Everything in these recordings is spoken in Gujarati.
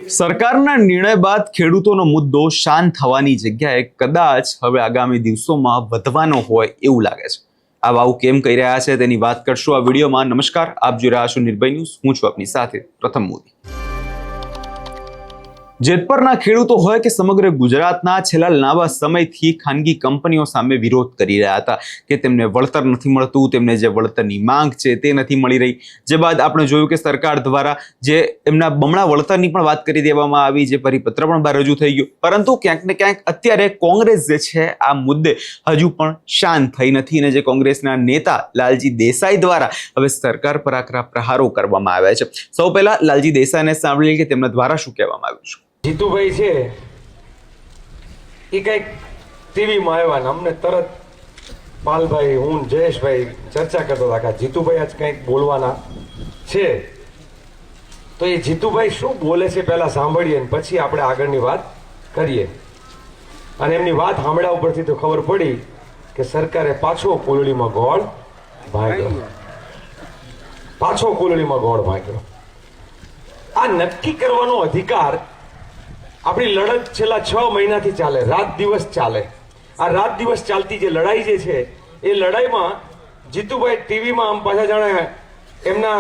સરકારના નિર્ણય બાદ ખેડૂતોનો મુદ્દો શાંત થવાની જગ્યાએ કદાચ હવે આગામી દિવસોમાં વધવાનો હોય એવું લાગે છે। આવું કેમ કહી રહ્યા છે તેની વાત કરશું આ વિડીયોમાં। નમસ્કાર, આપ જોઈ રહ્યા છો નિર્ભય ન્યૂઝ। હું છું આપની સાથે પ્રથમ મોદી। જેતપરના ખેડૂતો હોય કે સમગ્ર ગુજરાતના છેલ્લા લાંબા સમયથી ખાનગી કંપનીઓ સામે વિરોધ કરી રહ્યા હતા કે તેમને વળતર નથી મળતું, તેમને જે વળતરની માંગ છે તે નથી મળી રહી। જે બાદ આપણે જોયું કે સરકાર દ્વારા જે એમના બમણા વળતરની પણ વાત કરી દેવામાં આવી, જે પરિપત્ર પણ બહાર રજૂ થઈ ગયો। પરંતુ ક્યાંક ને ક્યાંક અત્યારે કોંગ્રેસ જે છે આ મુદ્દે હજુ પણ શાંત થઈ નથી અને જે કોંગ્રેસના નેતા લાલજી દેસાઈ દ્વારા હવે સરકાર પર આકરા પ્રહારો કરવામાં આવ્યા છે। સૌ પહેલા લાલજી દેસાઈને સાંભળીએ કે તેમના દ્વારા શું કહેવામાં આવ્યું છે। જીતુભાઈ છે એ કઈક ટીવીમાં આવ્યા ને અમને તરત પાલભાઈ, હું, જયેશભાઈ ચર્ચા કરતા હતા કે જીતુભાઈ આજ કંઈક બોલવાના છે, તો એ જીતુભાઈ શું બોલે છે પહેલા સાંભળીએ ને પછી આપણે આગળની વાત કરીએ। અને એમની વાત સાંભળ્યા ઉપરથી તો ખબર પડી કે સરકારે પાછો કોલડીમાં ગોળ ભાંગ્યો, પાછો કોલડીમાં ગોળ ભાંગ્યો। આ નક્કી કરવાનો અધિકાર આપણી લડત છેલ્લા 6 મહિનાથી ચાલે, રાત દિવસ ચાલે। આ રાત દિવસ ચાલતી જે લડાઈ જે છે એ લડાઈમાં જીતુભાઈ ટીવીમાં આમ પાછા જાણે એમના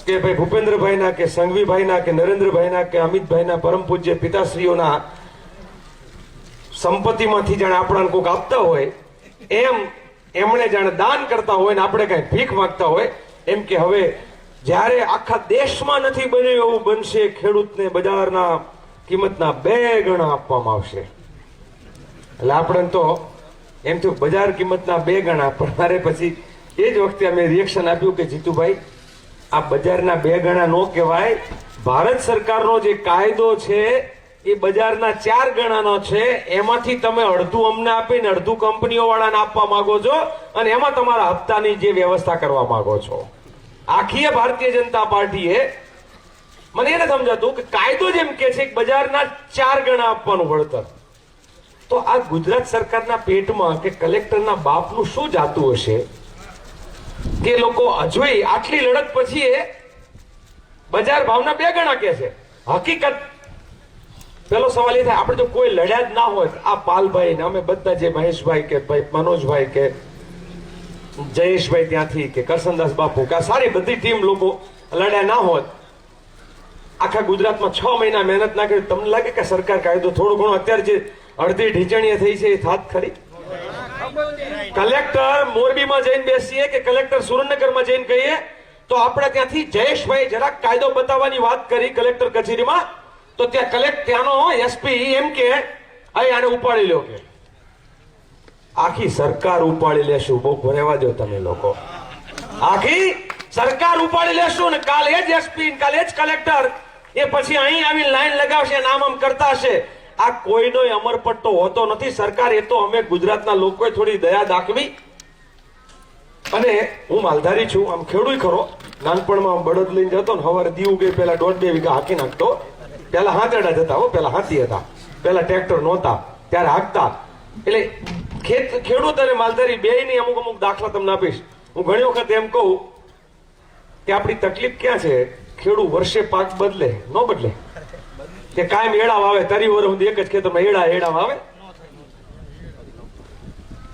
કે ભાઈ ભૂપેન્દ્રભાઈના કે સંઘવીભાઈના કે નરેન્દ્રભાઈના કે અમિતભાઈના પરમ પૂજ્ય પિતાશ્રીઓના સંપત્તિમાંથી જાણે આપણને કોઈક આપતા હોય એમ એમણે જાણે દાન કરતા હોય ને આપણે કઈ ભીખ માંગતા હોય એમ કે હવે જ્યારે આખા દેશમાં નથી બન્યું એવું બનશે, ખેડૂતને બજારના કિંમતના 2 ગણા આપવામાં આવશે। એટલે આપણે તો એમ થયું બજાર કિંમતના 2 ગણા, પણ મારે પછી એ જ વખતે અમે રિએક્શન આપ્યું કે જીતુભાઈ આ બજારના 2 ગણા નો કહેવાય, ભારત સરકારનો જે કાયદો છે એ બજારના 4 ગણાનો છે। એમાંથી તમે અડધું અમને આપીને અડધું કંપનીઓ વાળાને આપવા માંગો છો અને એમાં તમારા હપ્તાની જે વ્યવસ્થા કરવા માંગો છો। આખી ભારતીય જનતા પાર્ટીએ મને એને સમજાતું કે કાયદો જેમ કે છે બજારના 4 ગણા આપવાનું વળતર, તો આ ગુજરાત સરકારના પેટમાં કે કલેક્ટરના બાપનું શું જાતું હશે કે લોકો હજુય આટલી લડત પછી એ બજાર ભાવના 2 ગણા કે છે। હકીકત પેલો સવાલ એ થાય આપણે જો કોઈ લડ્યા જ ના હોય, આ પાલભાઈ ને અમે બધા જે મહેશભાઈ કે ભાઈ મનોજભાઈ કે જયેશભાઈ ત્યાંથી કે કરસનદાસ બાપુ કે સારી બધી ટીમ લોકો લડ્યા ના હોત, આખા ગુજરાતમાં 6 મહિના મહેનત ના કરી, તમને લાગે કે સરકાર કાયદો થોડો ઘણો અત્યારે જે અડધી ઢીચણીએ થઈ છે એ થાત ખરી? કલેક્ટર મોરબીમાં જઈને બેસીએ કે કલેક્ટર સુરેન્દ્રનગરમાં જઈને કહીએ તો આપણે ત્યાંથી જયેશભાઈ જરાક કાયદો બતાવવાની વાત કરી કલેક્ટર કચેરીમાં, તો ત્યાં ત્યાંનો એસપી એમ કે આને ઉપાડી લો, કે આખી સરકાર ઉપાડી લેશું। બહુ રહેવા દો તમે લોકો, આખી સરકાર ઉપાડી લેશું ને કાલે જ એસપી કાલે જ કલેક્ટર એ પછી અહીં આવી લાઈન લગાવશે, નામ આમ કરતા હશે। આ કોઈનો અમર પટ્ટો હોતો નથી। સરકાર એ તો અમે ગુજરાતના લોકોએ થોડી દયા દાખવી। અને હું માલધારી છું, આમ ખેડૂત ખરો, નાનપણમાં બળદ લઈને જતો ને સવારે દીવું ગઈ પેલા 1.5-2 વીઘા હાકી નાખતો। પેલા હાથેડા જતા હો, પેલા હાથી હતા, પેલા ટ્રેક્ટર નહોતા ત્યારે હાંકતા। એટલે ખેડૂત અને માલધારી બેયની અમુક દાખલા તમને આપીશ। હું ઘણી વખત એમ કહું કે આપણી તકલીફ ક્યાં છે, ખેડૂત વર્ષે પાક બદલે ન બદલે, કે કાયમ એડા વાવે, તરી વર્ષ સુધી એક જ ખેતરમાં એડા વાવે,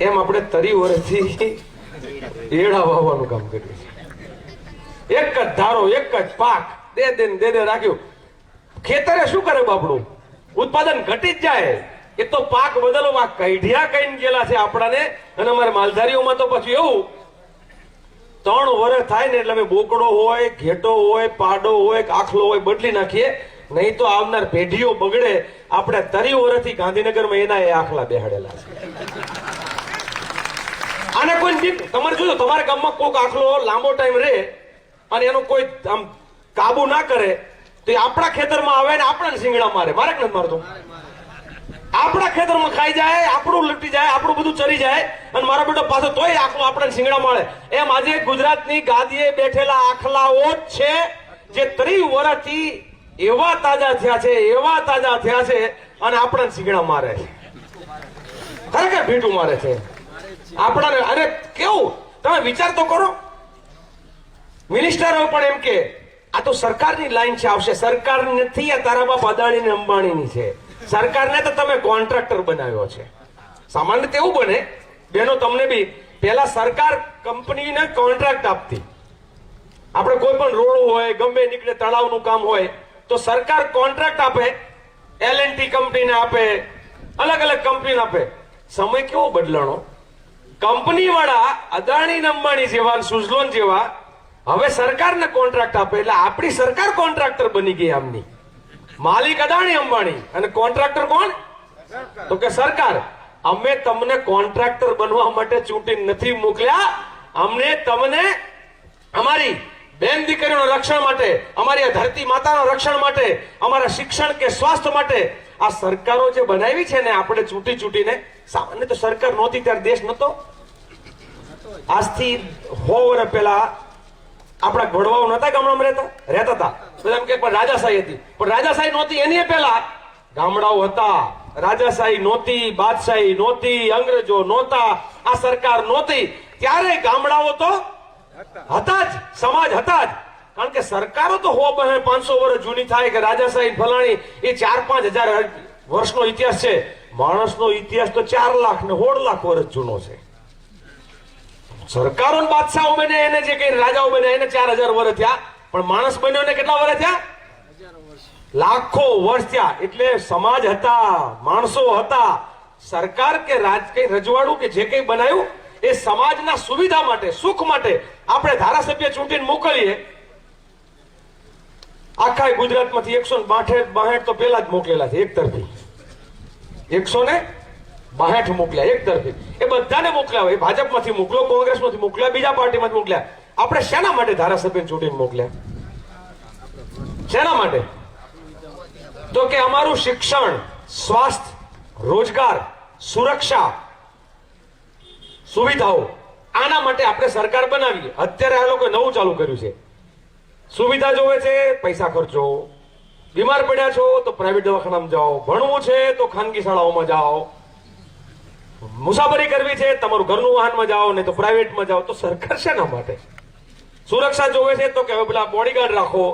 એમ આપણે તરી વર્ષથી એડા વાવવાનું કામ કરીએ છીએ। એક જ ધારો, એક જ પાક દે રાખ્યું। ખેતરે શું કરે બાપડું, ઉત્પાદન ઘટી જ જાય। એ તો પાક બદલવા કઈઢિયા કઈને ગયેલા છે આપણાને। અને અમારે માલધારીઓમાં તો પછી એવું 3 વર્ષ થાય ને એટલે અમે બોકડો હોય, ઘેટો હોય, પાડો હોય, આખલો હોય બદલી નાખીએ, નહીં તો આવનાર પેઢીઓ બગડે। આપણે 30 વર્ષથી ગાંધીનગરમાં એના એ આખલા બેહાડેલા છે। આને કોઈ તમારે જોજો, તમારા ગામમાં કોઈક આખલો લાંબો ટાઈમ રહે અને એનો કોઈ આમ કાબુ ના કરે તો એ આપણા ખેતરમાં આવે ને આપણને શિંગડા મારે, મારે નથી મારતો, આપણા ખેતરમાં ખાઈ જાય, આપણું લૂંટી જાય, આપણું બધું ચરી જાય અને મારા બેટો પાછો તોય આખલો આપણને શિંગડા મળે। એમ આજે ગુજરાતની ગાદીએ બેઠેલા આખલાઓ જ છે જે 30 વર્ષથી એવા તાજા થયા છે અને આપણને શિંગડા મારે છે, ખરેખર ભીટું મારે છે આપણાને। અરે કેવું તમે વિચાર તો કરો, મિનિસ્ટરો પણ એમ કે આ તો સરકારની લાઈન છે, આવશે. સરકાર નથી, આ તારા બાપ અદાણી ને અંબાણીની છે. સરકારને તો તમે કોન્ટ્રાક્ટર બનાવ્યો છે. સામાન્ય રીતે એવું બને બેનો, તમને બી પહેલા સરકાર કંપનીને કોન્ટ્રાક્ટ આપતી. આપણે કોઈ પણ રોડ હોય, ગમે નીકળે, તળાવનું કામ હોય તો સરકાર કોન્ટ્રાક્ટ આપે, L&T કંપનીને આપે, અલગ અલગ કંપનીને આપે. સમય કેવો બદલાણો. કંપની વાળા અદાણી ને અંબાણી જેવા, સુઝલોન જેવા હવે સરકારને કોન્ટ્રાક્ટ આપે, એટલે આપણી સરકાર કોન્ટ્રાક્ટર બની ગઈ. આમની માલિક અદાણી અંબાણી અને કોન્ટ્રાક્ટર કોણ? તો કે સરકાર. અમે તમને કોન્ટ્રાક્ટર બનવા માટે ચૂંટીને નથી મોકલ્યા. અમને તમને અમારી બેન દીકરીઓના રક્ષણ માટે, અમારી આ ધરતી માતાના રક્ષણ માટે, અમારા શિક્ષણ કે સ્વાસ્થ્ય માટે આ સરકારો જે બનાવી છે ને, આપણે ચૂંટી ચૂંટીને. સામાન્ય તો સરકાર નહોતી ત્યારે દેશ નતો. આજથી 100 વર્ષ પહેલા આપણા ઘોડવાઓ નતા ગામડામાં રહેતા હતા. બધા એમ કે પણ રાજાશાહી હતી, પણ રાજાશાહી નહોતી. એની પહેલા ગામડાઓ હતા. રાજાશાહી નહોતી, બાદશાહી નહોતી, અંગ્રેજો નહોતા, આ સરકાર નહોતી, ત્યારે ગામડાઓ તો હતા જ, સમાજ હતા જ. કારણ કે સરકારો તો 100-500 વર્ષ જૂની થાય કે રાજાશાહી ફલાણી, એ 4-5 હજાર વર્ષનો ઇતિહાસ છે. માણસનો ઇતિહાસ તો 4 લાખ ને 16 લાખ વર્ષ જૂનો છે. સરકારો ને બાદશાહો બને, એને જે કઈ રાજાઓ બને એને 4000 વર્ષ થયા, પણ માણસ બન્યો ને કેટલા વર્ષ થયા? લાખો વર્ષ થયા. એટલે સમાજ હતા, માણસો હતા. સરકાર કે કઈ રજવાડું કે જે કઈ બનાવ્યું એ સમાજના સુવિધા માટે, સુખ માટે આપણે ધારાસભ્ય ચૂંટીને મોકલીએ. આખા ગુજરાતમાંથી 162 તો પેલા જ મોકલેલા છે, એક તરફી. 162 મોકલ્યા એક તરફી. એ બધાને મોકલ્યા હોય. ભાજપમાંથી મોકલો, કોંગ્રેસમાંથી મોકલ્યા, બીજા પાર્ટીમાંથી મોકલ્યા. આપણે શેના માટે ધારાસભ્ય ચૂંટીને મોકલ્યા? શેના માટે? તો કે અમારું શિક્ષણ, સ્વાસ્થ્ય, રોજગાર, સુરક્ષા, સુવિધાઓ, આના માટે આપણે સરકાર બનાવીએ. અત્યારે આ લોકો નવું ચાલુ કર્યું છે. સુવિધા જોવે છે, પૈસા ખર્ચો. બીમાર પડ્યા છો તો પ્રાઇવેટ દવાખાનામાં જાઓ, ભણવું છે તો ખાનગી શાળાઓમાં જાઓ, મુસાફરી કરવી છે તમારું ઘરનું વાહનમાં જાઓ, નહીં તો પ્રાઇવેટમાં જાઓ. તો સરકાર શેના માટે? સુરક્ષા જોવે છે તો કે પેલા બોડીગાર્ડ રાખો.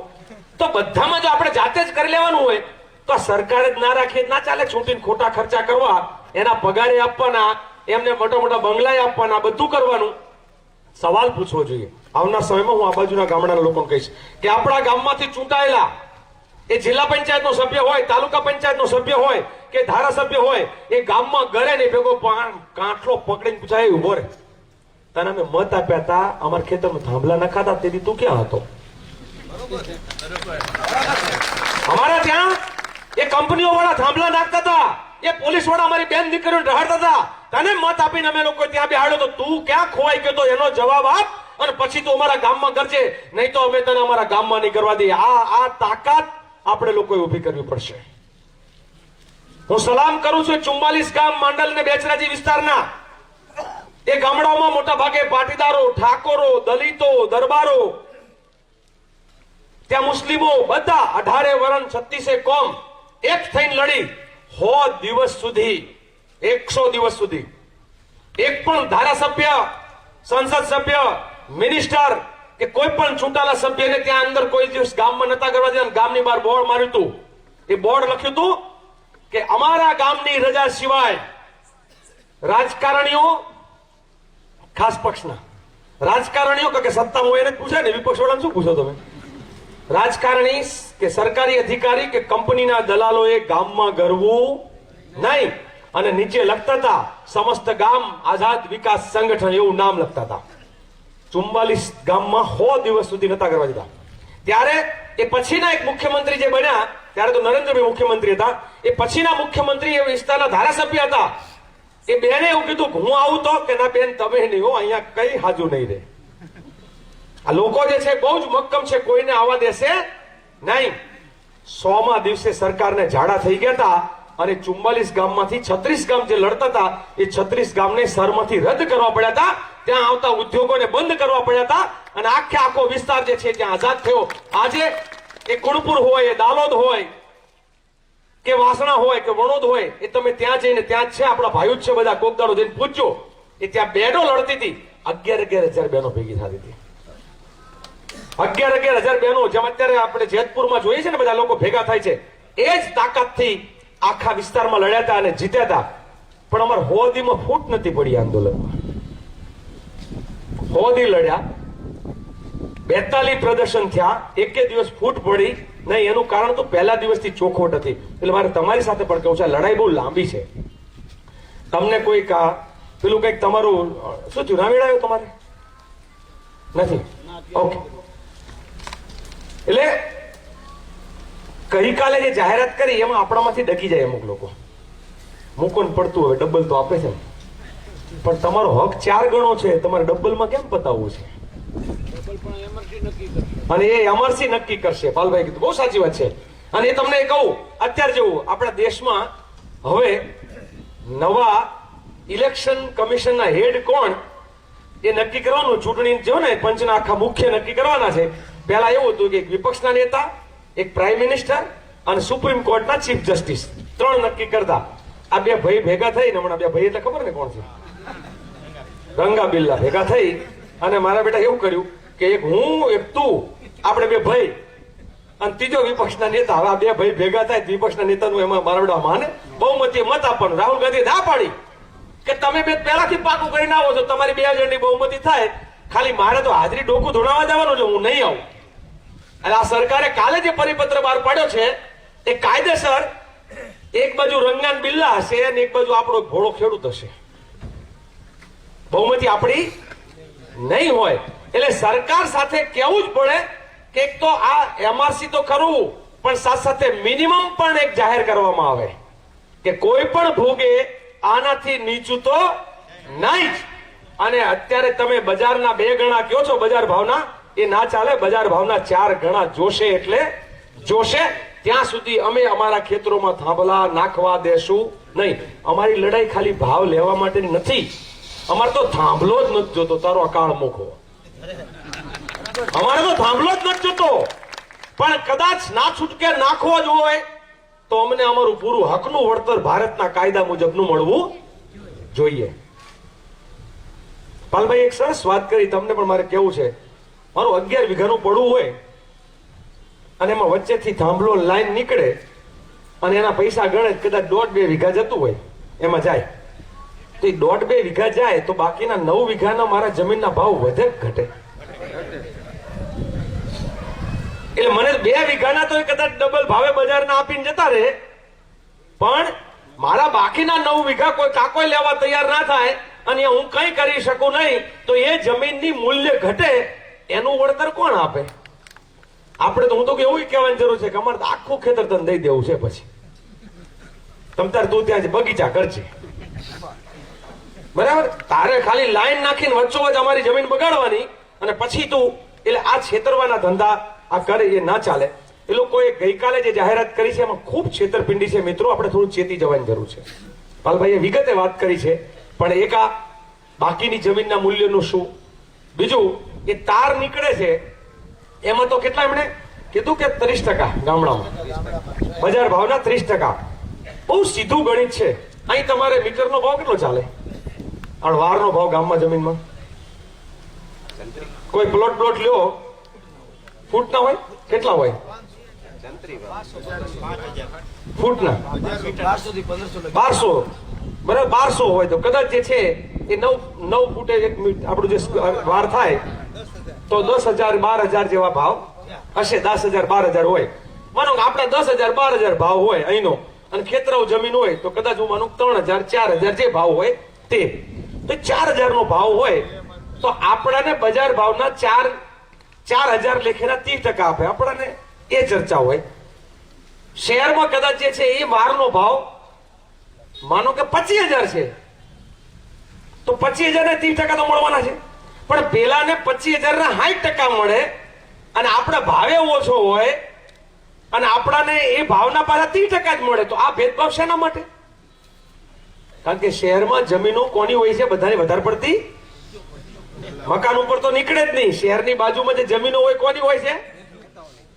તો બધામાં જો આપણે જાતે જ કરી લેવાનું હોય તો આ સરકારે જ ના રાખીએ ના ચાલે. છૂટીને ખોટા ખર્ચા કરવા, એના પગારે આપવાના, એમને મોટા મોટા બંગલાએ આપવાના, બધું કરવાનું. સવાલ પૂછવો જોઈએ. આવનાર સમયમાં હું આ બાજુના ગામડાના લોકોને કહીશ કે આપણા ગામમાંથી ચૂંટાયેલા એ જિલ્લા પંચાયતનો સભ્ય હોય, તાલુકા પંચાયતનો સભ્ય હોય કે ધારાસભ્ય હોય, એ ગામમાં ગળે ને ભેગો કાંઠલો પકડીને પૂછાય, ઉભો રે, તને અમે મત આપ્યા હતા, અમારા ખેતરમાં થાંભલા નખાતા, તેથી તું ક્યાં હતો? અમારા ત્યાં એ કંપનીઓ વાળા થાંભલા નાખતા હતા, એ પોલીસ વાળા અમારી બેન દીકરીઓને રહાડતા હતા. તને મત આપીને અમે લોકો ત્યાં બેહાડ્યો તો તું ક્યાં ખોવાઈ ગયો? તો એનો જવાબ આપ, અને પછી તું અમારા ગામમાં કરજે, નહીં તો અમે તને અમારા ગામમાં નહીં કરવા દઈએ. આ તાકાત આપણે લોકોએ ઉભી કરવી પડશે. હું સલામ કરું છું 44 ગામ માંડલ ને બેચરાજી વિસ્તારના. એ ગામડાઓમાં મોટા ભાગે પાટીદારો, ઠાકોરો, દલિતો, દરબારો, ત્યાં મુસ્લિમો, બધા 18 વરણ 36 કોમ એક થઈને લડી 100 દિવસ સુધી, 100 દિવસ સુધી એક પણ ધારાસભ્ય, સંસદ સભ્ય, મિનિસ્ટર કે કોઈ પણ ચૂંટાયેલા સભ્યને ત્યાં અંદર કોઈ દિવસ ગામમાં નતા કરવા દેતા. ગામની બહાર બોર્ડ માર્યું હતું. એ બોર્ડ લખ્યું હતું કે અમારા ગામની રજા સિવાય રાજકારણીઓ, ખાસ પક્ષના રાજકારણીઓ, કે સત્તામાં હોય એને પૂછે ને, વિપક્ષ વાળાને શું પૂછો તમે? રાજકારણી કે સરકારી અધિકારી કે કંપનીના દલાલોએ ગામમાં ગરવું નહીં. અને નીચે લખતા હતા સમસ્ત ગામ આઝાદ વિકાસ સંગઠન, એવું નામ લખતા હતા. 44 ગામમાં 100 દિવસ સુધી નતા કરવા દીધા. ત્યારે એ પછીના એક મુખ્યમંત્રી જે બન્યા, ત્યારે તો નરેન્દ્રભાઈ મુખ્યમંત્રી હતા, એ પછીના મુખ્યમંત્રી એ વિસ્તારના ધારાસભ્ય હતા. એ બેને એવું કીધું કે હું આવું તો કે ના બેન તમે નહીં હો, અહીંયા કઈ હાજુ નહીં રહે. આ લોકો જે છે બહુ જ મક્કમ છે, કોઈને આવવા દેશે નહીં. 100મા દિવસે સરકારને ઝાડા થઈ ગયા હતા અને 44 ગામમાંથી 36 ગામ જે લડતા હતા એ 36 ગામને સરમાંથી રદ કરવા પડ્યા હતા. ત્યાં આવતા ઉદ્યોગોને બંધ કરવા પડ્યા હતા અને આખો વિસ્તાર જે છે ત્યાં આઝાદ થયો. આજે એ કુણપુર હોય, એ દાલોદ હોય કે વાસણા હોય કે વણોદ હોય, એ તમે ત્યાં જઈને, ત્યાં જ છે આપણા ભાઈઓ જ છે બધા, કોકદાડો જઈને પૂછજો. એ ત્યાં બહેનો લડતી હતી, 11,000 બહેનો ભેગી થતી હતી. 11,000 બહેનો જેમ અત્યારે આપણે જેતપુરમાં જોઈએ છે ને, બધા લોકો ભેગા થાય છે, એ જ તાકાતથી આખા વિસ્તારમાં લડ્યા હતા અને જીત્યા હતા. પણ અમારે હોદીમાં ફૂટ નથી પડી આંદોલનમાં. હોદી લડ્યા, 42 પ્રદર્શન થયા, એકે દિવસ ફૂટ પડી નહીં. એનું કારણ તો પહેલા દિવસથી ચોખવટ હતી. એટલે મારે તમારી સાથે પણ કહું છે, આ લડાઈ બહુ લાંબી છે. તમને કોઈ પેલું કંઈક તમારું શું થયું, ના મેળાયું તમારે? નથી? ઓકે. એટલે ગઈકાલે જે જાહેરાત કરી એમાં આપણામાંથી ડકી જાય અમુક લોકો. મૂકોને પડતું હવે ડબલ તો આપે છે, પણ તમારો હક 4 ગણો છે, તમારે ડબલમાં કેમ પતાવવું છે? અને એ અમરસિંહ નક્કી કરશે. પાલભાઈ કીધું બહુ સાચી વાત છે. અને એ તમને કહું, અત્યારે જેવું આપણા દેશમાં હવે નવા ઇલેક્શન કમિશનના હેડ કોણ એ નક્કી કરવાનું. ચૂંટણી જો ને પંચના આખા મુખ્ય નક્કી કરવાના છે. પહેલા એવું હતું કે એક વિપક્ષના નેતા, એક પ્રાઇમ મિનિસ્ટર અને સુપ્રીમ કોર્ટના ચીફ જસ્ટિસ, 3 નક્કી કરતા. આ 2 ભાઈ ભેગા થઈને, હમણાં 2 ભાઈ એટલે ખબર ને કોણ છે, રંગા બિલ્લા ભેગા થઈ અને મારા બેટા એવું કર્યું કે એક હું એક તું, આપણે 2 ભાઈ અને ત્રીજો વિપક્ષના નેતા. હવે આ 2 ભાઈ ભેગા થાય, વિપક્ષના નેતાનું એમાં મારા બેટા માને બહુમતી મત આપવાનું. રાહુલ ગાંધીએ ના પાડી કે તમે 2 પહેલાથી પાકું કરીને આવો છો, તમારી 2 જણની બહુમતી થાય, ખાલી મારે તો હાજરી ડોકું ધોણાવા જવાનું છે, હું નહીં આવું. એટલે આ સરકારે કાલે જે પરિપત્ર બહાર પાડ્યો છે એ કાયદેસર એક બાજુ રંગાન બિલ્લા હશે અને એક બાજુ આપણો ભોળો ખેડૂત હશે. બહુમતી આપણી નહીં હોય. એટલે સરકાર સાથે કહેવું જ પડે કે એક તો આ એમઆરસી તો કરવું, પણ સાથે સાથે મિનિમમ પણ એક જાહેર કરવામાં આવે કે કોઈ પણ ભોગે આનાથી નીચું તો નહીં જ. અને અત્યારે તમે બજારના 2 ગણા કહો છો બજાર ભાવના, એ ના ચાલે. બજાર ભાવના 4 ગણા જોશે એટલે જોશે. ત્યાં સુધી અમે અમારા ખેતરોમાં થાંભલા નાખવા દેશું નહીં. અમારી લડાઈ ખાલી ભાવ લેવા માટેની નથી. અમારે તો થાંભલો જ નથી જોતો, તારો અકાળ મૂકો. અમારે તો થાંભલો જ નથી જોતો, પણ કદાચ ના છૂટકે નાખવો જ હોય તો અમને અમારું પૂરું હકનું વળતર ભારતના કાયદા મુજબનું મળવું જોઈએ. પાલભાઈ એક સરસ વાત કરી, તમને પણ મારે કેવું છે. મારું 11 વીઘાનું પડવું હોય અને એમાં વચ્ચેથી થાંભલો લાઈન નીકળે અને એના પૈસા ગણે કદાચ 1.5-2 વીઘા જતું હોય, એમાં જાય તો એ 1.5-2 વીઘા જાય તો બાકીના 9 વીઘાના મારા જમીનના ભાવ વધે ઘટે. એટલે મને 2 વીઘાના તો કદાચ ડબલ ભાવે બજારના આપીને જતા રહે, પણ મારા બાકીના 9 વીઘા કોઈ કાકોય લેવા તૈયાર ના થાય અને હું કંઈ કરી શકું નહીં તો એ જમીનની મૂલ્ય ઘટે. એનું વળતર કોણ આપે? આપણે તો, હું તો એવું કહેવાની જરૂર છે કે અમારે તો આખું ખેતર તને દઈ દેવું છે, પછી તમ તાર તું ત્યાં બગીચા કરજે, બરાબર? તારે ખાલી લાઈન નાખીને વચ્ચોવચ અમારી જમીન બગાડવાની અને પછી તું, એટલે આ છેતરવાના ધંધા આ કરે એ ના ચાલે. એ લોકોએ ગઈકાલે જે જાહેરાત કરી છે એમાં ખૂબ છેતરપિંડી છે મિત્રો. આપણે થોડું ચેતી જવાની જરૂર છે. પાલભાઈએ વિગતે વાત કરી છે, પણ એક આ બાકીની જમીનના મૂલ્યનું શું, બીજું એ તાર નીકળે છે એમાં તો કેટલા એમણે કીધું કે 30% ગામડામાં બજાર ભાવના 30%. બહુ સીધું ગણિત છે. અહીં તમારે મીટરનો ભાવ કેટલો ચાલે? વારનો ભાવ ગામમાં જમીનમાં કોઈ પ્લોટ લ્યો, ફૂટના હોય કેટલા હોય? ફૂટના 1200, બરાબર? 1200 હોય તો કદાચ જે છે એ 9 ફૂટે આપણું જે વાર થાય તો 10,000 12,000 જેવા ભાવ હશે. 10,000 12,000 હોય. માનો આપણે 10,000 12,000 ભાવ હોય અહીંનો, અને ખેતરાઉ જમીન હોય તો કદાચ હું માનું 3,000 4,000 જે ભાવ હોય તે. તો 4,000 નો ભાવ હોય તો આપણાને બજાર ભાવના 4,000 લેખેના 30% આપે. આપણાને એ ચર્ચા હોય. શહેરમાં કદાચ જે છે એ વારનો ભાવ માનો કે 25,000 છે તો 25,000 ને 30% તો મળવાના છે, પણ પેલાને 25,000 ના 60% મળે અને આપણા ભાવે ઓછો હોય અને આપણાને એ ભાવના પાછા 30% જ મળે. તો આ ભેદભાવ શેના માટે? કારણ કે શહેરમાં જમીનો કોની હોય છે? બધાને વધારે પડતી મકાન ઉપર તો નીકળે જ નહીં. શહેરની બાજુમાં જે જમીનો હોય કોની હોય છે?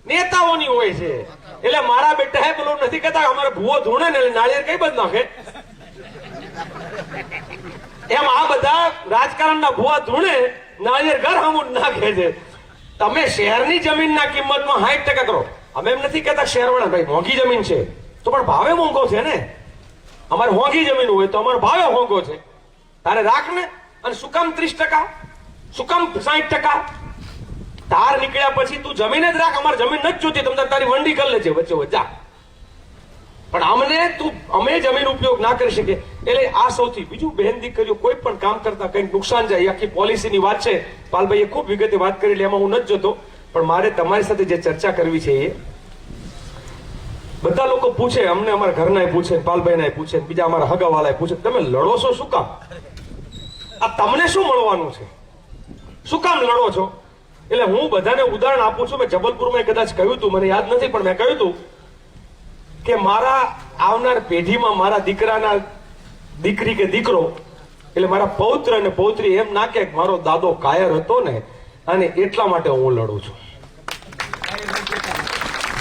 નેતાઓની હોય છે. એટલે મારા બેટા પેલું નથી કહેતા અમારે ભૂવો ધૂણે ને નાળિયેર કઈ બંધ નાખે, એમ આ બધા રાજકારણના ભૂવા ધૂણે નાળિયેર ઘર હમું નાખે છે. તમે શહેરની જમીનના કિંમતમાં 60% કરો. અમે એમ નથી કહેતા શહેરવાળા ભાઈ મોંઘી જમીન છે તો પણ ભાવે મોંઘો છે ને. અમારે મોંઘી જમીન હોય તો અમારો ભાવે મોંઘો છે, તારે રાખ ને. અને શું કામ 30%, શું કામ 60%? તાર નીકળ્યા પછી તું જમીન જ રાખ, અમારે જમીન નથી જોતી, તમે તારી વંડી કરી લેજે વચ્ચે વચ્ચા. પણ અમે જમીન ઉપયોગ ના કરી શકીએ. એટલે આ સૌથી બીજું, બહેન દીકરીઓ કોઈ પણ કામ કરતા કંઈક નુકસાન જાય, આખી પોલિસીની વાત છે. પાલભાઈએ ખૂબ વિગતે વાત કરી, એટલે એમાં હું નથી જતો. પણ મારે તમારી સાથે જે ચર્ચા કરવી છે એ બધા લોકો પૂછે, અમને અમારા ઘરના પૂછે, પાલભાઈ પૂછે, બીજા અમારા હગાવાલા પૂછે, તમે લડો છો શું કામ? આ તમને શું મળવાનું છે? શું કામ લડો છો? એટલે હું બધાને ઉદાહરણ આપું છું. મેં જબલપુરમાં કદાચ કહ્યું હતું, મને યાદ નથી, પણ મેં કહ્યું હતું કે મારા આવનાર પેઢીમાં મારા દીકરાના દીકરી કે દીકરો, એટલે મારા પૌત્ર અને પૌત્રી એમ ના કે મારો દાદો કાયર હતો ને, અને એટલા માટે હું લડું છું.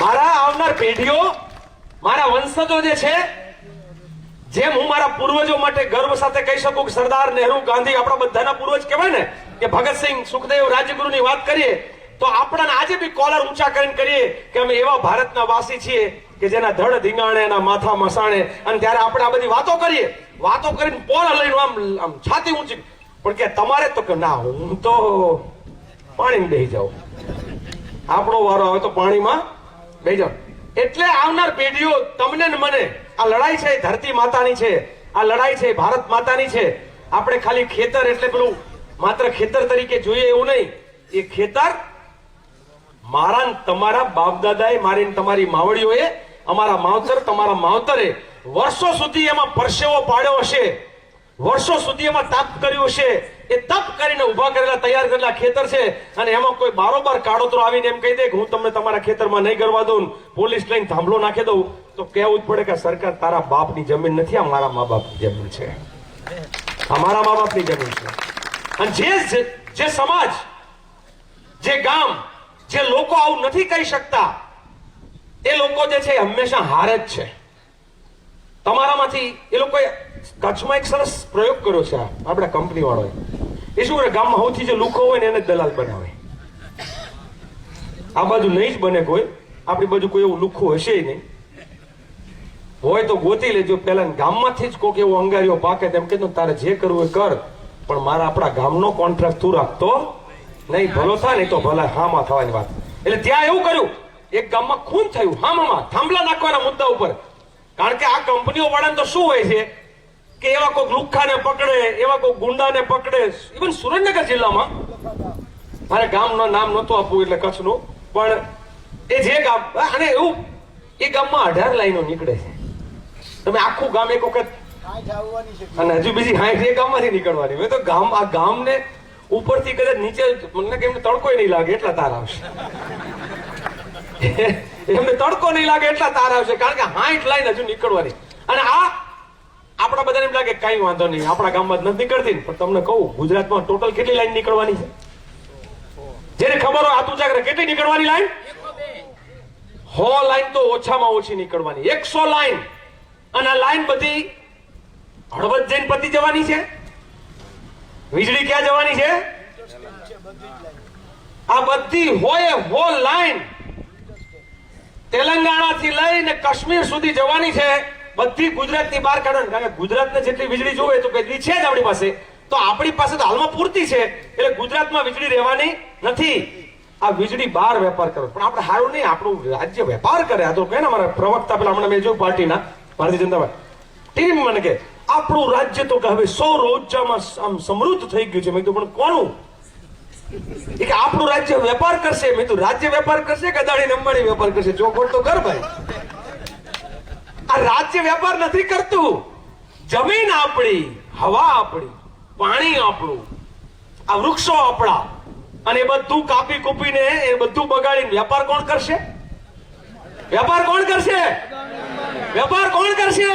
મારા આવનાર પેઢીઓ, મારા વંશજો જે છે, જેમ હું મારા પૂર્વજો માટે ગર્વ સાથે કહી શકું કે સરદાર નહેરુ, ગાંધી આપણા બધાના પૂર્વજ કહેવાય ને, કે ભગતસિંહ, સુખદેવ, રાજગુરુની વાત કરીએ તો આપણાને આજે બી કોલર ઊંચા કરીને કરીએ કે અમે એવા ભારતના વાસી છીએ કે જેના ધડ ધીંગાણે, એના માથા મસાણે. અને ત્યારે આપણે આ બધી વાતો કરીએ, વાતો કરીને પોલ લઈને આમ છાતી ઊંચી. પણ કે તમારે તો કે ના, હું તો પાણીમાં બેસી જાઉં, આપણો વારો આવે તો પાણીમાં બેસી જાઉં. એટલે આવનાર પેઢીઓ, તમને ને મને, આ લડાઈ છે ધરતી માતાની છે, આ લડાઈ છે ભારત માતાની છે. આપણે ખાલી ખેતર એટલે પેલું માત્ર ખેતર તરીકે જોઈએ એવું નહીં. એ ખેતર મારા તમારા બાપ દાદાએ, મારી તમારી માવડીઓએ, અમારા માવતર, તમારા માવતરે વર્ષો સુધી એમાં પરસેવો પાડ્યો હશે, વર્ષો સુધી એમાં તપ કર્યું હશે. એ તપ કરીને ઉભા કરેલા, તૈયાર કરેલા ખેતર છે. અને એમાં કોઈ બારોબાર કાળોતરો આવીને એમ કહી દે કે હું તમને તમારા ખેતરમાં નહીં કરવા દઉં, પોલીસ લઈને થાંભલો નાખી દઉં, તો કહેવું જ પડે કે સરકાર તારા બાપની જમીન નથી, આ મારા મા બાપની જમીન છે, આ મારા મા બાપની જમીન છે. અને જે સમાજ, જે ગામ, જે લોકો આવું નથી કહી શકતા, એ લોકો જે છે હંમેશા હારે જ છે. તમારામાંથી એ લોકોએ કચ્છમાં એક સરસ પ્રયોગ કર્યો છે, આપણા કંપની વાળોએ. એ શું કરે, ગામમાં સૌથી જે લુખો હોય ને એને દલાલ બનાવે. આ બાજુ નહીં જ બને કોઈ, આપણી બાજુ કોઈ એવું લુખું હશે નહીં. હોય તો ગોતી લેજો. પેલા ગામમાંથી જ કોઈક એવો અંગારીઓ પાકે તેમ કીધું તારે જે કરવું એ કર, પણ મારા આપણા ગામનો કોન્ટ્રાક્ટ તું રાખતો નહીં, ભલો થાય નહીં તો ભલા હામાં થવાની વાત. એટલે ત્યાં એવું કર્યું, એક ગામમાં ખૂન થયું, હામાં થાંભલા નાખવાના મુદ્દા ઉપર. કારણ કે આ કંપનીઓ વાળાને તો શું હોય છે કે એવા કોઈ લુખ્ખાને પકડે, એવા કોઈ ગુંડાને પકડે. ઇવન સુરેન્દ્રનગર જિલ્લામાં, મારે ગામનું નામ નહોતું આપવું એટલે કચ્છનું, પણ એ જે ગામ, અને એવું એ ગામમાં 18 લાઈનો નીકળે છે. તમે આખું ગામ એક વખત, અને હજુ બીજી 60 એ ગામમાંથી નીકળવાની. મેં તો આ ગામને ઉપરથી કદાચ નીચે, મને કે એમને તડકો નહીં લાગે એટલા તાર આવશે, એમને તડકો નહીં લાગે એટલા તાર આવશે. કારણ કે 60 લાઈન હજુ નીકળવાની. અને આ આપણા બધાને એમ લાગે કઈ વાંધો નહીં, આપણા ગામમાં જ નથી નીકળતી. પણ તમને કહું, ગુજરાતમાં ટોટલ કેટલી લાઈન નીકળવાની છે? જેને ખબર હોય હાથ ઊંચા કરે, કેટલી નીકળવાની લાઈન? 100 લાઈન તો ઓછામાં ઓછી નીકળવાની, 100 લાઈન. અને આ લાઈન બધી હળવદ જઈને પતી જવાની છે. વીજળી ક્યાં જવાની છે? આ બધી હો લાઈન તેલંગાણા થી લઈને કાશ્મીર સુધી જવાની છે. બધી ગુજરાતની બહાર કાઢવાની. કારણ કે ગુજરાતને જેટલી વીજળી જોવે તો કઈ છે જ આપણી પાસે, તો આપણી પાસે તો હાલમાં પૂરતી છે. એટલે ગુજરાતમાં વીજળી રહેવાની નથી. આ વીજળી બહાર વેપાર કરે. પણ આપણે હારું નહીં, આપણું રાજ્ય વેપાર કરે. આ તો કહે ને અમારા પ્રવક્તા પેલા હમણાં મેં જોયું પાર્ટીના, ભારતીય જનતા પાર્ટી ટીમ, મને કે આપણું રાજ્ય તો કે હવે સૌર ઉર્જામાં આમ સમૃદ્ધ થઈ ગયું છે. મેં કીધું પણ કોનું? એ કે આપણું રાજ્ય વેપાર કરશે. મેં કીધું રાજ્ય વેપાર કરશે કે અદાણી અંબાણી વેપાર કરશે? ચોખવટ તો કર ભાઈ. આ રાજ્ય વેપાર નથી કરતું. જમીન આપણી, હવા આપણી, પાણી આપણું, આ વૃક્ષો આપણા, અને એ બધું કાપી કૂપીને એ બધું બગાડીને વેપાર કોણ કરશે? વેપાર કોણ કરશે? વેપાર કોણ કરશે?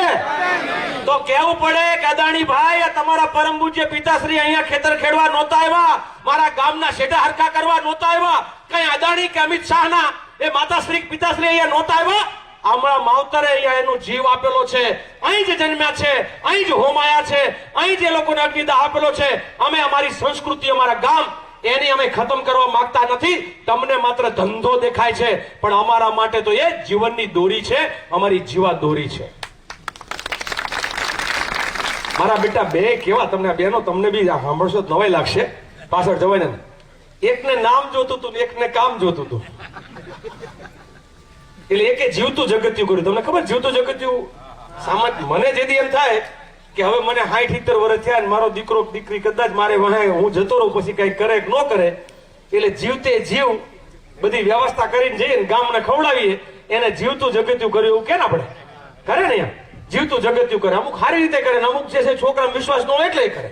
તો કેવું પડે કે અદાણી ભાઈ, આ તમારા પરમ પૂજ્ય પિતાશ્રી અહીંયા ખેતર ખેડવા નહોતા આવ્યા, મારા ગામના શેઢા હરખા કરવા નહોતા આવ્યા. કઈ અદાણી કે અમિત શાહના એ માતાશ્રી પિતાશ્રી અહીંયા નહોતા આવ્યા. હમણાં માવતરે અહીંયા એનો જીવ આપેલો છે, અહીં જ જન્મ્યા છે, અહીં જ હોમાયા છે, અહીં જ એ લોકોને અગ્નિદાહ આપેલો છે. અમે અમારી સંસ્કૃતિ, અમારા ગામ એની અમે ખતમ કરવા માંગતા નથી. તમને માત્ર ધંધો દેખાય છે, પણ અમારા માટે તો એ જીવનની દોરી છે, અમારી જીવા દોરી છે. મારા બેટા બે કેવા, તમને બેનો તમને બી સાંભળશો તો નવાઈ લાગશે, પાછળ જવાય ને. એકને નામ જોતું હતું, એકને કામ જોતું હતું. એટલે એકે જીવતું જગત્યું કર્યું. તમને ખબર જીવતું જગત્યું સામાજ મને જેથી એમ થાય કે હવે મને 60-70 વર્ષ થયા ને મારો દીકરો દીકરી કદાચ મારે વહાય હું જતો રહું પછી કઈ કરે કે ન કરે, એટલે જીવતે જીવ બધી વ્યવસ્થા કરીને જઈએ ને ગામને ખવડાવીએ, એને જીવતું જગત્યું કર્યું એવું કે ને આપણે કરે ને. એમ જીવતું જગત્યું કરે, અમુક સારી રીતે કરે ને અમુક જે છે છોકરા વિશ્વાસ ન હોય એટલે કરે.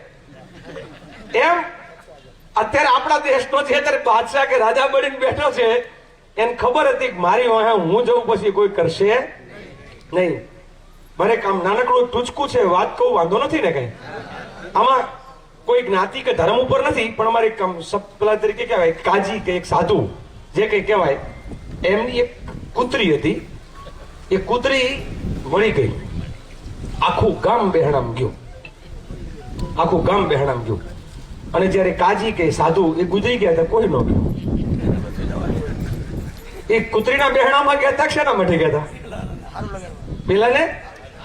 એમ અત્યારે આપણા દેશનો છે અત્યારે બાદશાહ કે રાજા બનીને બેઠો છે, એને ખબર હતી કે મારી વાહે હું જઉં પછી કોઈ કરશે નહીં. મારે કામ નાનકડું ટૂચકું છે, વાત કહું વાંધો નથી ને કઈ. આમાં કોઈ જ્ઞાતિ કે ધર્મ ઉપર નથી, પણ અમારી કામ પેલા તરીકે કહેવાય કાજી કે એક સાધુ જે કઈ કહેવાય, એમની એક કૂતરી હતી. એ કૂતરી મળી ગઈ, આખું ગામ બહેણામ ગયું, આખું ગામ બહેણામ ગયું. અને જયારે કાજી કે સાધુ એ ગુજરી ગયા હતા, કોઈ ન ગયું. એ કૂતરીના બહેણામાં ગયા હતા, શેના માટે ગયા હતા? પેલાને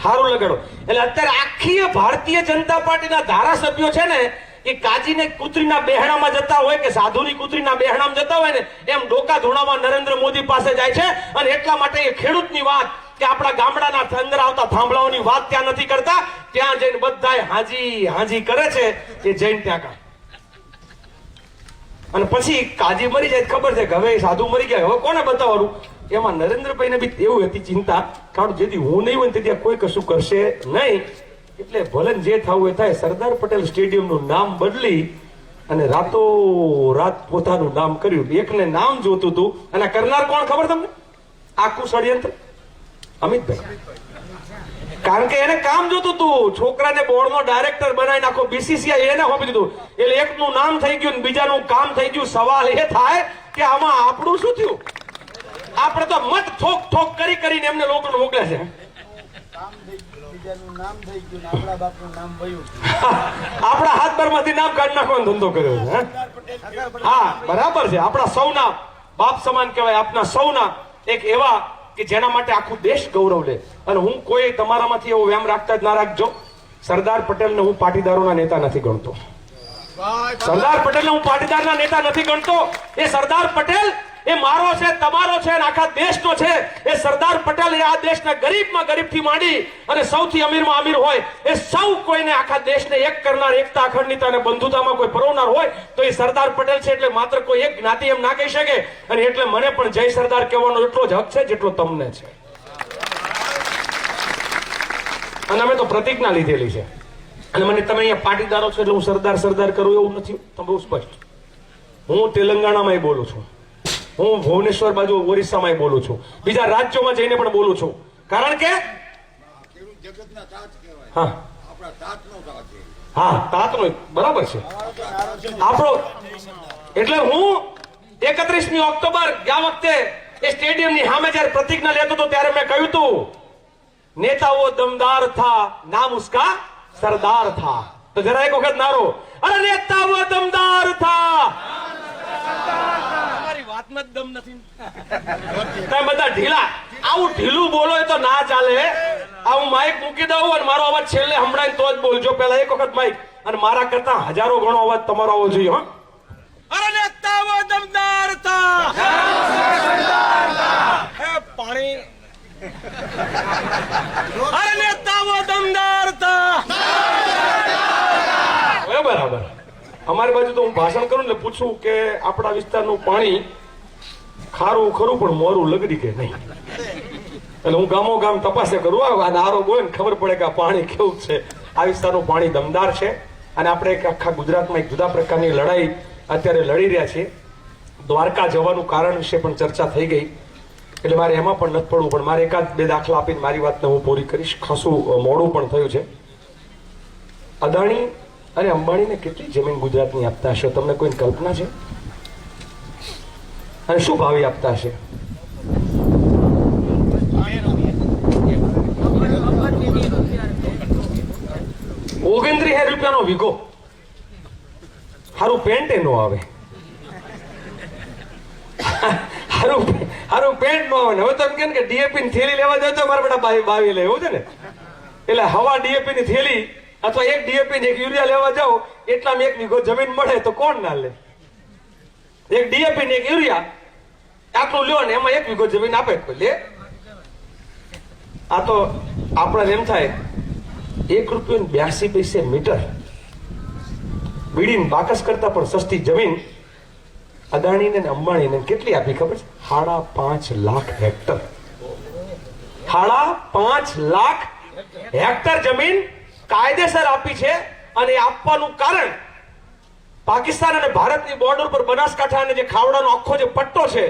હારું લગાડો. એટલે અત્યારે આખી ભારતીય જનતા પાર્ટીના ધારાસભ્યો છે ને, એ કાજીને કૂતરીના બહેણામાં જતા હોય કે સાધુની કૂતરીના બહેણામાં જતા હોય ને, એમ ડોકા ધોણામાં નરેન્દ્ર મોદી પાસે જાય છે. અને એટલા માટે એ ખેડૂતની વાત કે આપણા ગામડાના અંદર આવતા થાંભલાઓની વાત ત્યાં નથી કરતા, ત્યાં જઈને બધાય હાજી હાજી કરે છે. એ જઈને ત્યાં કાઢ અને પછી કાજી મરી જાય ખબર છે કે હવે સાધુ મરી ગયા, હવે કોને બતાવવાનું? એમાં નરેન્દ્રભાઈને બી એવું હતી ચિંતા, કારણ જેથી હું નહીં હોય ત્યાં કોઈ કશું કરશે નહીં. એટલે ભલે જે થવું એ થાય, સરદાર પટેલ સ્ટેડિયમનું નામ બદલી અને રાતો રાત પોતાનું નામ કર્યું. એકને નામ જોતું હતું અને કરનાર કોણ ખબર તમને? આખું ષડયંત્ર અમિતભાઈ. કારણ કે એને કામ જોતું હતું, છોકરાને બોર્ડનો ડાયરેક્ટર બનાવી નાખો, બીસીસીઆઈ એને સોંપી દીધું. એટલે એકનું નામ થઈ ગયું ને બીજાનું કામ થઈ ગયું. સવાલ એ થાય કે આમાં આપણું શું થયું? આપણે તો મત ઠોક ઠોક કરી કરીને એમને લોકોને મોકલે છે. આપણા હાથ પરમાંથી નામ કાઢી નાખવાનો ધંધો કર્યો છે. હા બરાબર છે, આપણા સૌના બાપ સમાન કહેવાય, આપના સૌના એક એવા કે જેના માટે આખું દેશ ગૌરવ લે. અને હું કોઈ તમારામાંથી એવો વ્યામ રાખતા જ ના રાખજો. સરદાર પટેલને હું પાટીદારોના નેતા નથી ગણતો. સરદાર પટેલને હું પાટીદારના નેતા નથી ગણતો. એ સરદાર પટેલ એ મારો છે, તમારો છે અને આખા દેશનો છે. એ સરદાર પટેલ એ આ દેશના ગરીબમાં ગરીબથી માંડી અને સૌથી અમીરમાં અમીર હોય એ સૌ કોઈને આખા દેશને એક કરનાર, એકતા અખંડિતતા અને બંધુતામાં કોઈ પરોવનાર હોય તો એ સરદાર પટેલ છે. એટલે માત્ર કોઈ એક જ્ઞાતિ એમ ના કહી શકે. અને એટલે મને પણ જય સરદાર કહેવાનો એટલો જ હક છે જેટલો તમને છે. અને અમે તો પ્રતિજ્ઞા લીધેલી છે. અને મને તમે અહીંયા પાટીદારો છો એટલે હું સરદાર સરદાર કરું એવું નથી. તમે બહુ સ્પષ્ટ, હું તેલંગાણામાં બોલું છું, હું ભુવનેશ્વર બાજુ ઓરિસ્સામાં બોલું છું, બીજા રાજ્યોમાં જઈને પણ બોલું છું. કારણ કે હા હા તાતનો બરાબર છે આપણો. એટલે હું 31મી ઓક્ટોબર ગયા વખતે એ સ્ટેડિયમની સામે જયારે પ્રતિજ્ઞા લેતો હતો ત્યારે મેં કહ્યું હતું, નેતાઓ દમદાર થા, નામ ઉસકા સરદાર થા. તો જરા એક વખત નારો, અરે નેતાઓ દમદાર થા. વાતમાં જ દમ નથી. તમે બધા ઢીલા, આવું ઢીલું બોલો તો ના ચાલે. હું માઇક મૂકી દઉં અને મારો અવાજ છેલ્લે સંભળાય તો જ બોલજો. પેલા એક વખત માઇક, અને મારા કરતા હજારો ગણો અવાજ તમારો આવવો જોઈએ. હા, અરે નેતાઓ દમદાર થા, પાણી. અરે નેતાઓ દમદાર થા. બરાબર. અમારી બાજુ તો હું ભાષણ કરું એટલે પૂછું કે આપણા વિસ્તારનું પાણી ખારું ખરું પણ મોરું લગડી કે નહીં. એટલે હું ગામો ગામ તપાસે કરું, આરો બોલે ને ખબર પડે કે આ પાણી કેવું છે. આ વિસ્તારનું પાણી દમદાર છે. અને આપણે આખા ગુજરાતમાં એક જુદા પ્રકારની લડાઈ અત્યારે લડી રહ્યા છીએ. દ્વારકા જવાનું કારણ વિશે પણ ચર્ચા થઈ ગઈ, એટલે મારે એમાં પણ નથી પડવું. પણ મારે એકાદ બે દાખલા આપીને મારી વાતને હું પૂરી કરીશ. ખાસું મોડું પણ થયું છે. અદાણી અને અંબાણીને કેટલી જમીન ગુજરાતની આપતા હશે તમને કોઈ કલ્પના છે? અને શું ભાવે આપતા હશે? ₹29,000 વીઘો. સારું પેન્ટ એ નો આવે. હારું પેન્ટ નો આવે ને. હવે તમે કેમ કે ડીએપી ની થેલી લેવા જાવ તો મારા બેટા બાવી લે એવું છે ને. એટલે હવા ડીએપી ની થેલી અથવા એક ડીએપી ને એક યુરિયા લેવા જાવ એટલામાં 1 વીઘો જમીન મળે તો કોણ ના લે? એક ડીએપી ને એક યુરિયા આટલું લ્યો ને એમાં 1 વીઘો જમીન આપે કોઈ લે? આ તો આપણે એમ થાય ₹1.82 મીટર બીડીને બાકસ કરતા પણ સસ્તી જમીન અદાણીને ને અંબાણીને કેટલી આપી ખબર છે? 5.5 લાખ હેક્ટર. 5.5 લાખ હેક્ટર જમીન કાયદેસર આપી છે. અને એ આપવાનું કારણ પાકિસ્તાન અને ભારતની બોર્ડર પર બનાસકાંઠા અને જે ખાવડાનો આખો જે પટ્ટો છે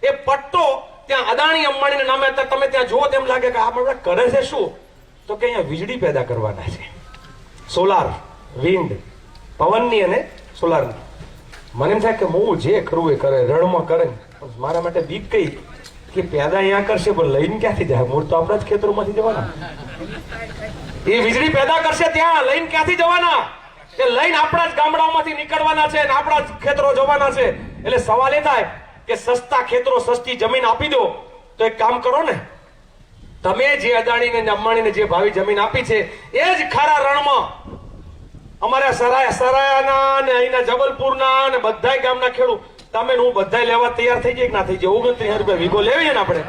એ પટ્ટો ત્યાં અદાણી અંબાણીના નામે હતા. તમે ત્યાં જુઓ તેમ લાગે કે આ બધા કરે છે શું? તો કે અહીંયા વીજળી પેદા કરવાના છે. સોલાર, વિન્ડ, પવનની અને સોલારની. મને એમ થાય કે હું જે કરવું એ કરે, રણમાં કરે. મારા માટે બીક કઈ કે પેદા અહીંયા કરશે પણ લઈને ક્યાંથી જાય? મૂળ તો આપણા જ ખેતરોમાંથી જવાના. એ વીજળી પેદા કરશે ત્યાં લઈને ક્યાંથી જવાના? એ લઈને આપણા જ ગામડાઓમાંથી નીકળવાના છે અને આપણા જ ખેતરો જવાના છે. એટલે સવાલ એ થાય કે સસ્તા ખેતરો, સસ્તી જમીન આપી દો. તો એક કામ કરો ને, તમે જે અદાણીને ને અંબાણીને જે ભાવી જમીન આપી છે એ જ ખરા રણમાં અમારા સરાયાના ને અહીંના જબલપુરના ને બધાય ગામના ખેડૂત તમે હું બધાય લેવા તૈયાર થઈ જાય કે ના થઈ જાય? 29,000 વીઘો લેવીએ ને આપણે.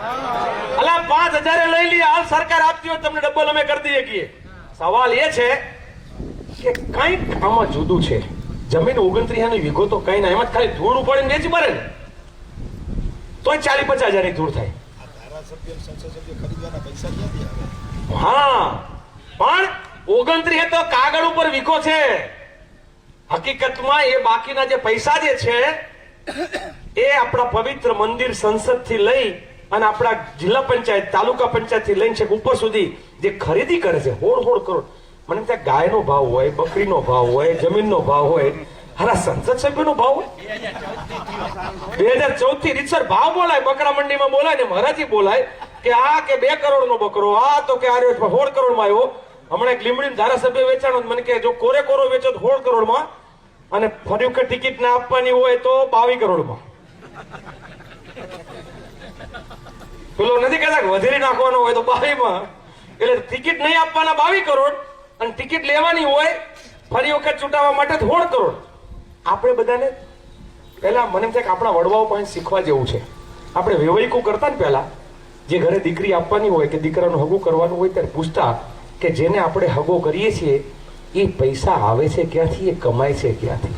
અલા 5,000 લઈ લઈએ. હાલ સરકાર આપતી હોય તમને ડબલ અમે કરી દઈએ છીએ. સવાલ એ છે કે કંઈક આમાં જુદું છે. જમીન 29,000 વીઘો તો કઈ ના, એમાં ખાલી ધૂળ ઉપાડીને વેચી મારે ને તોય 40-50 હજારની ધૂળ થાય. હા, પણ 29 તો કાગળ ઉપર વીઘો છે. હકીકતમાં એ બાકીના જે પૈસા જે છે એ આપણા પવિત્ર મંદિર, સંસદ થી લઈ અને આપણા જિલ્લા પંચાયત, તાલુકા પંચાયત થી લઈને છેક ઉપર સુધી જે ખરીદી કરે છે હોડ કરોડ. મને ત્યાં ગાયનો ભાવ હોય, બકરીનો ભાવ હોય, જમીનનો ભાવ હોય, હારા સંસદ સભ્યનો ભાવ હોય. 2014 થી રીતસર ભાવ બોલાય, બકરા મંડીમાં બોલાય ને મહારાજી બોલાય કે આ કે 2 કરોડનો બકરો, આ તો કે આ 16 કરોડમાં આવ્યો. હમણાં એક લીમડી ધારાસભ્ય વેચાણો, મને કે જો કોરે વેચો તો 16 કરોડમાં અને ફરી વખત ટિકિટ ના આપવાની હોય તો 22 કરોડમાં. પેલો નથી કહેતા કે વધેરી નાખવાનો હોય તો 22માં. એટલે ટિકિટ નહીં આપવાના 22 કરોડ અને ટિકિટ લેવાની હોય ફરી વખત ચૂંટાવા માટે 16 કરોડ. આપણે બધાને પહેલા મને એમ થાય કે આપણા વડવાઓ પાસે શીખવા જેવું છે. આપણે વ્યવહારિકો કરતા ને પહેલા જે ઘરે દીકરી આપવાની હોય કે દીકરાનું હગું કરવાનું હોય ત્યારે પૂછતા કે જેને આપણે હગો કરીએ છીએ એ પૈસા આવે છે ક્યાંથી, એ કમાય છે ક્યાંથી.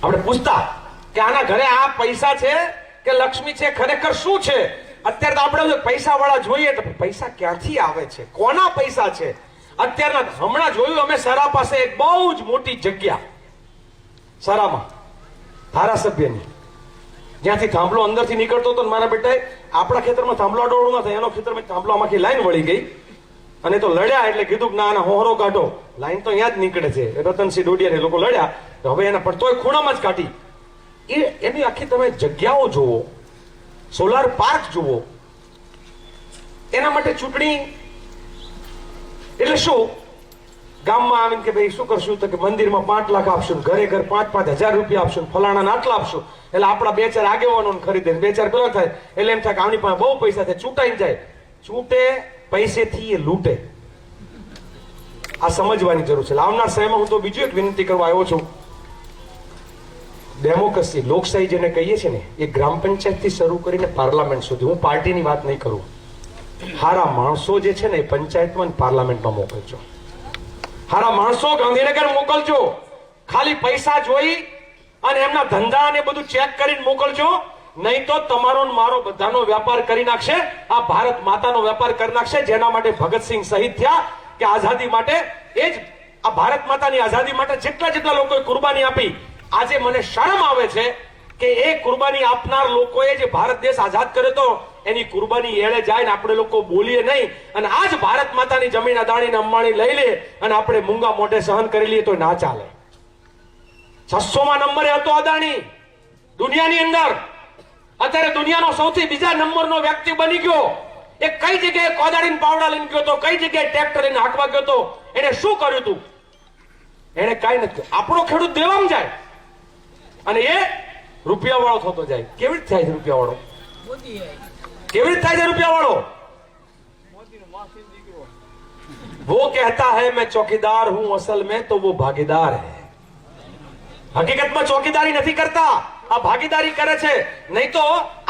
આપણે પૂછતા કે આના ઘરે આ પૈસા છે કે લક્ષ્મી છે, ખરેખર શું છે? અત્યારે તો આપણે પૈસા વાળા જોઈએ તો પૈસા ક્યાંથી આવે છે, કોના પૈસા છે? અત્યારના હમણાં જોયું અમે સરા પાસે એક બહુ જ મોટી જગ્યા સરામાં ધારાસભ્યની, જ્યાંથી થાંભલો અંદરથી નીકળતો હતો. મારા બેટાએ આપણા ખેતરમાં થાંભલો અડોળું ના થાય, એનો ખેતરમાં થાંભલામાંથી લાઈન વળી ગઈ અને તો લડ્યા. એટલે કીધું કે ના હોરો કાઢો, લાઈન તો અહીંયા જ નીકળે છે. રતનસિંહ ડોડિયા ને લોકો લડ્યા, તો હવે એના પણ તોય ખૂણામાં જ કાઢી. એની આખી તમે જગ્યાઓ જુઓ, સોલાર પાર્ક જુઓ. એના માટે ચૂંટણી એટલે શું? ગામમાં આવીને કે ભાઈ શું કરશું? તો કે મંદિરમાં 5 લાખ આપશું, ઘરે ઘર 5-5 હજાર રૂપિયા આપશું, ફલાણા આટલા આપશું. એટલે આપણા 2-4 આગેવાનો ખરીદે, 2-4 પેલા થાય. એટલે એમ થાય કે આની પાસે બહુ પૈસા થાય, ચૂંટાઈ જાય. ચૂંટે પૈસેથી એ લૂંટે. આ સમજવાની જરૂર છે. આવનાર સમયમાં હું તો બીજું એક વિનંતી કરવા આવ્યો છું. ડેમોક્રેસી, લોકશાહી જેને કહીએ છીએ ને, એ ગ્રામ પંચાયત થી શરૂ કરીને પાર્લામેન્ટ સુધી. હું પાર્ટીની વાત નહીં કરું. હારા માણસો જે છે ને એ પંચાયતમાં પાર્લામેન્ટમાં મોકલજો. હારા માણસો ગાંધીનગર મોકલજો. ખાલી પૈસા જોઈ અને એમના ધંધા ને બધું ચેક કરીને મોકલજો. નહીં તો તમારો મારો બધાનો વેપાર કરી નાખશે. આ ભારત માતાનો વેપાર કરી નાખશે. જેના માટે ભગતસિંહ શહીદ થયા કે આઝાદી માટે, એ જ આ ભારત માતાની આઝાદી માટે જેટલા લોકોએ કુરબાની આપી. આજે મને શરમ આવે છે કે એ કુરબાની આપનાર લોકોએ જે ભારત દેશ આઝાદ કર્યો તો એની કુરબાની એળે જાય ને આપણે લોકો બોલીએ નહીં. અને આજ ભારત માતાની જમીન અદાણી ને અંબાણી લઈ લે અને આપણે મૂંગા મોઢે સહન કરી લઈએ તો ના ચાલે. 600માં નંબરે હતો અદાણી દુનિયાની અંદર. અત્યારે દુનિયાનો સૌથી બીજા નંબરનો વ્યક્તિ બની ગયો. એ કઈ જગ્યાએ કોદાળીને પાવડા લઈને ગયો તો, કઈ જગ્યાએ ટ્રેક્ટર લઈને હાંકવા ગયો તો, એને શું કર્યું હતું? એને કઈ નથી. આપણો ખેડૂત દેવામાં જાય અને એ રૂપિયા વાળો થતો જાય. કેવી રીતે થાય છે રૂપિયા વાળો? કેવી રીતે થાય છે રૂપિયા વાળો? वो कहता है मैं चौकीदार हूं, असल में तो वो भागीदार है. હકીકતમાં ચોકીદારી નથી કરતા, આ ભાગીદારી કરે છે. નહીં તો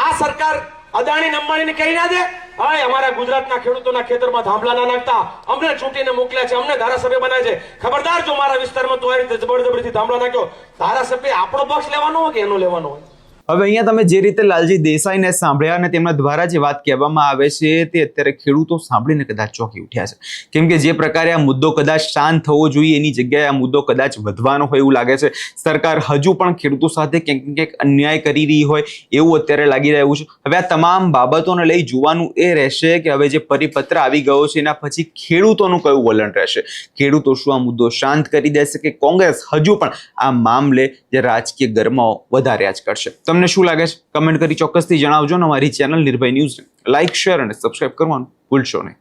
આ સરકાર અદાણી અંબાણીને કહી ના દે, હાય અમારા ગુજરાતના ખેડૂતોના ખેતરમાં થાંભલા ના નાખતા, અમને ચૂંટીને મોકલ્યા છે, અમને ધારાસભ્ય બનાવે છે, ખબરદાર જો મારા વિસ્તારમાં તો આ રીતે જબરજબરીથી થાંભલા નાખ્યો, ધારાસભ્ય આપણો પક્ષ લેવાનો હોય કે એનો લેવાનો હોય? હવે અહીંયા તમે જે રીતે લાલજી દેસાઈને સાંભળ્યા અને તેમના દ્વારા જે વાત કહેવામાં આવે છે તે અત્યારે ખેડૂતો સાંભળીને કદાચ ચોંકી ઉઠ્યા છે. કેમ કે જે પ્રકારે આ મુદ્દો કદાચ શાંત થવો જોઈએ એની જગ્યાએ આ મુદ્દો કદાચ વધવાનો હોય એવું લાગે છે. સરકાર હજુ પણ ખેડૂતો સાથે ક્યાંક ને ક્યાંક અન્યાય કરી રહી હોય એવું અત્યારે લાગી રહ્યું છે. હવે આ તમામ બાબતોને લઈ જોવાનું એ રહેશે કે હવે જે પરિપત્ર આવી ગયો છે એના પછી ખેડૂતોનું કયું વલણ રહેશે. ખેડૂતો શું આ મુદ્દો શાંત કરી દેશે કે કોંગ્રેસ હજુ પણ આ મામલે જે રાજકીય ગરમાવો વધાર્યા જ કરશે? તમને શું લાગે છે? કમેન્ટ કરી ચોક્કસથી જણાવજો. અમારી ચેનલ નિર્ભય ન્યૂઝને લાઇક, શેર અને સબસ્ક્રાઇબ કરવાનું ભૂલશો નહીં.